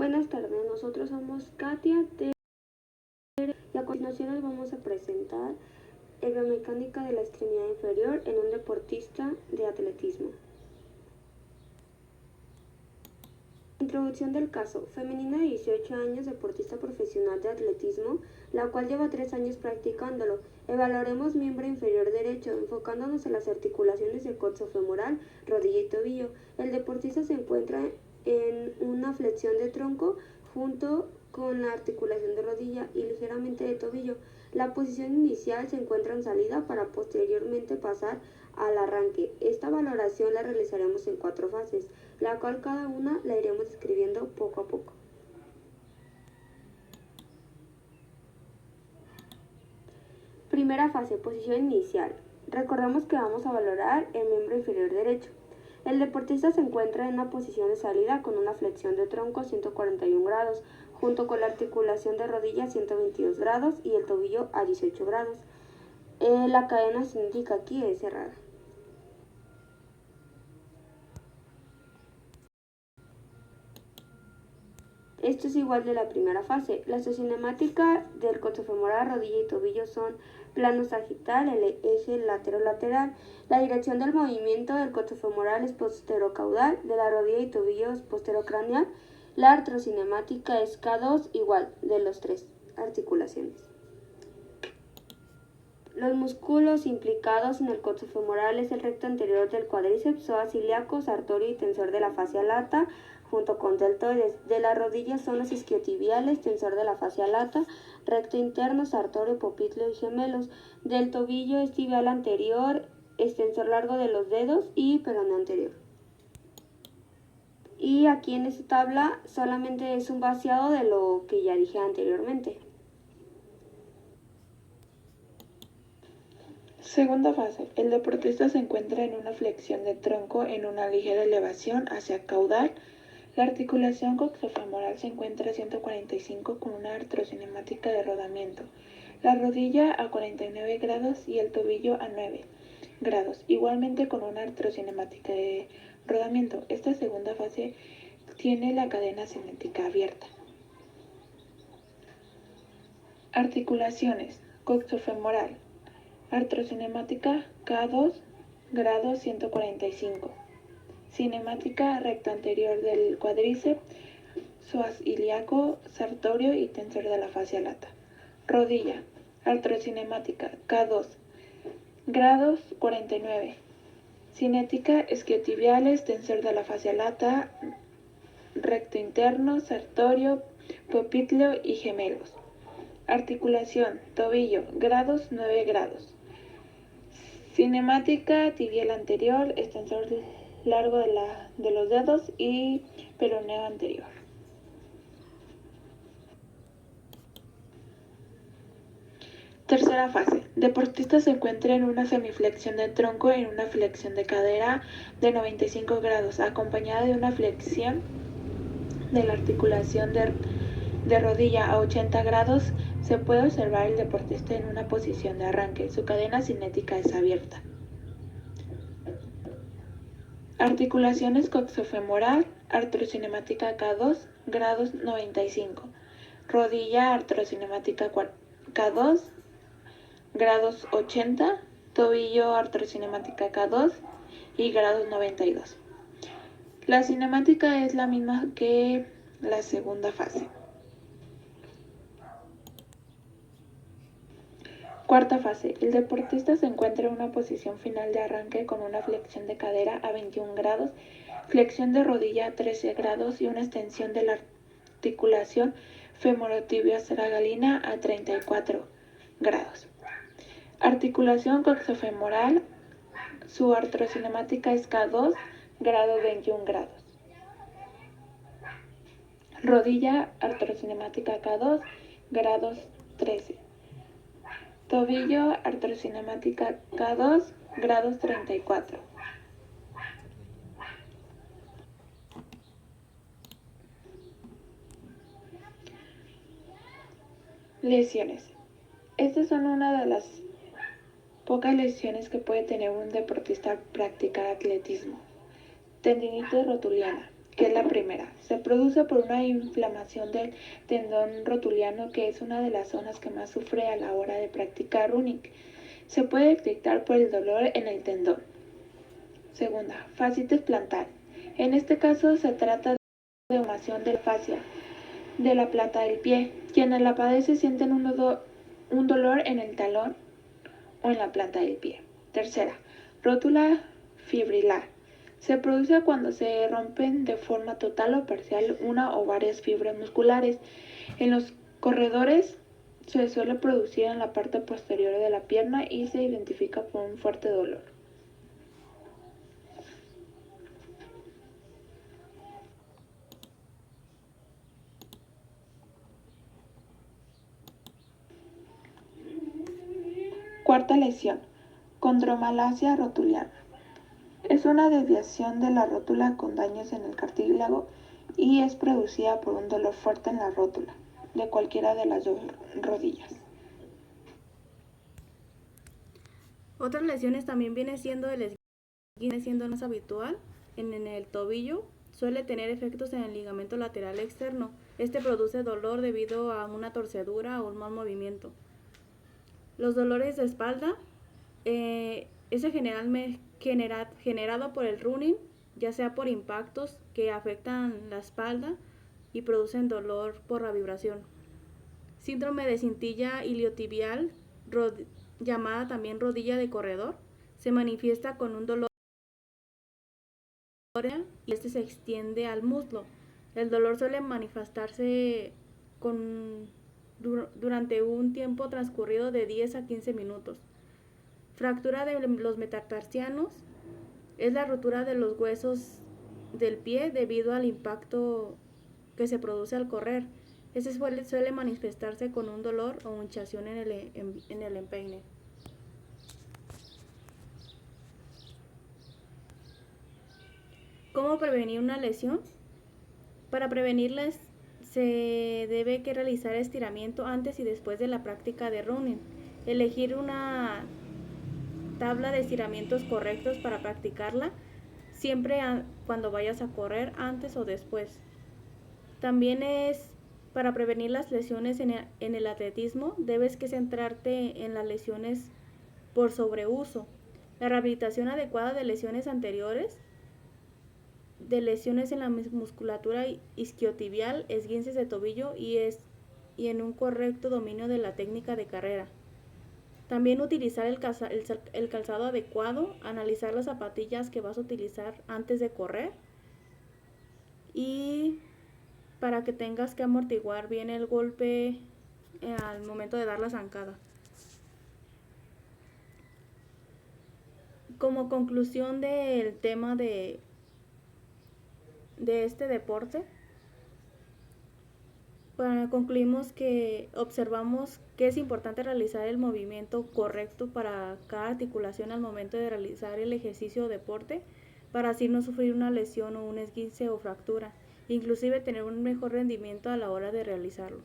Buenas tardes, nosotros somos Katia y a continuación les vamos a presentar biomecánica de la extremidad inferior en un deportista de atletismo. Introducción del caso. Femenina de 18 años, deportista profesional de atletismo, la cual lleva 3 años practicándolo. Evaluaremos miembro inferior derecho, enfocándonos en las articulaciones de coxofemoral, rodilla y tobillo. El deportista se encuentra en una flexión de tronco junto con la articulación de rodilla y ligeramente de tobillo. La posición inicial se encuentra en salida para posteriormente pasar al arranque. Esta valoración la realizaremos en 4 fases, la cual cada una la iremos describiendo poco a poco. Primera fase, posición inicial. Recordemos que vamos a valorar el miembro inferior derecho. El deportista se encuentra en una posición de salida con una flexión de tronco 141 grados, junto con la articulación de rodilla 122 grados y el tobillo a 18 grados. La cadena cinética aquí es cerrada. Esto es igual de la primera fase. La isocinemática del coxofemoral, rodilla y tobillo son plano sagital, el eje lateral. La dirección del movimiento del coxofemoral es posterocaudal, de la rodilla y tobillo es posterocraneal. La artrocinemática es K2 igual de las 3 articulaciones. Los músculos implicados en el coxofemoral es el recto anterior del cuádriceps, psoas ilíaco, sartorio y tensor de la fascia lata, junto con deltoides. De la rodilla son los isquiotibiales, tensor de la fascia lata, recto interno, sartorio, popliteo y gemelos. Del tobillo es tibial anterior, extensor largo de los dedos y peroneo anterior. Y aquí en esta tabla solamente es un vaciado de lo que ya dije anteriormente. Segunda fase. El deportista se encuentra en una flexión de tronco en una ligera elevación hacia caudal. La articulación coxofemoral se encuentra a 145 con una artrocinemática de rodamiento. La rodilla a 49 grados y el tobillo a 9 grados, igualmente con una artrocinemática de rodamiento. Esta segunda fase tiene la cadena cinética abierta. Articulaciones. Coxofemoral. Artrocinemática K2, grado 145. Cinemática recto anterior del cuádriceps, psoas ilíaco, sartorio y tensor de la fascia lata. Rodilla. Artrocinemática K2, grados 49. Cinética isquiotibiales, tensor de la fascia lata, recto interno, sartorio, popliteo y gemelos. Articulación. Tobillo. Grados 9 grados. Cinemática tibial anterior, extensor largo de los dedos y peroneo anterior. Tercera fase. Deportista se encuentra en una semiflexión de tronco en una flexión de cadera de 95 grados, acompañada de una flexión de la articulación de rodilla a 80 grados. Se puede observar el deportista en una posición de arranque. Su cadena cinética es abierta. Articulaciones coxofemoral, artrocinemática K2, grados 95. Rodilla, artrocinemática K2, grados 80. Tobillo, artrocinemática K2 y grados 92. La cinemática es la misma que la segunda fase. Cuarta fase. El deportista se encuentra en una posición final de arranque con una flexión de cadera a 21 grados, flexión de rodilla a 13 grados y una extensión de la articulación femorotibiosacralina a 34 grados. Articulación coxofemoral, su artrocinemática es K2, grado 21 grados. Rodilla, artrocinemática K2, grados 13. Tobillo, artrocinemática K2, grados 34. Lesiones. Estas son una de las pocas lesiones que puede tener un deportista al practicar atletismo. Tendinitis rotuliana. que es la primera. Se produce por una inflamación del tendón rotuliano, que es una de las zonas que más sufre a la hora de practicar running. Se puede detectar por el dolor en el tendón. Segunda, fascitis plantar. En este caso se trata de inflamación de la fascia de la planta del pie. Quienes la padecen sienten un dolor en el talón o en la planta del pie. Tercera, rótula fibrilar. Se produce cuando se rompen de forma total o parcial una o varias fibras musculares. En los corredores se suele producir en la parte posterior de la pierna y se identifica por un fuerte dolor. Cuarta lesión, condromalacia rotuliana. Es una desviación de la rótula con daños en el cartílago y es producida por un dolor fuerte en la rótula de cualquiera de las dos rodillas. Otras lesiones también viene siendo el esguince, viene siendo más habitual en el tobillo. Suele tener efectos en el ligamento lateral externo. Este produce dolor debido a una torcedura o un mal movimiento. Los dolores de espalda es generado por el running, ya sea por impactos que afectan la espalda y producen dolor por la vibración. Síndrome de cintilla iliotibial, llamada también rodilla de corredor, se manifiesta con un dolor y este se extiende al muslo. El dolor suele manifestarse durante un tiempo transcurrido de 10 a 15 minutos. Fractura de los metatarsianos es la rotura de los huesos del pie debido al impacto que se produce al correr. Este suele manifestarse con un dolor o hinchazón en el empeine. ¿Cómo prevenir una lesión? Para prevenirlas se debe realizar estiramiento antes y después de la práctica de running. Elegir una tabla de estiramientos correctos para practicarla siempre cuando vayas a correr, antes o después. También para prevenir las lesiones en el atletismo, debes centrarte en las lesiones por sobreuso. La rehabilitación adecuada de lesiones anteriores, de lesiones en la musculatura isquiotibial, esguinces de tobillo y en un correcto dominio de la técnica de carrera. También utilizar el calzado adecuado, analizar las zapatillas que vas a utilizar antes de correr y para que tengas que amortiguar bien el golpe al momento de dar la zancada. Como conclusión del tema de este deporte, concluimos que observamos que es importante realizar el movimiento correcto para cada articulación al momento de realizar el ejercicio o deporte, para así no sufrir una lesión o un esguince o fractura, inclusive tener un mejor rendimiento a la hora de realizarlo.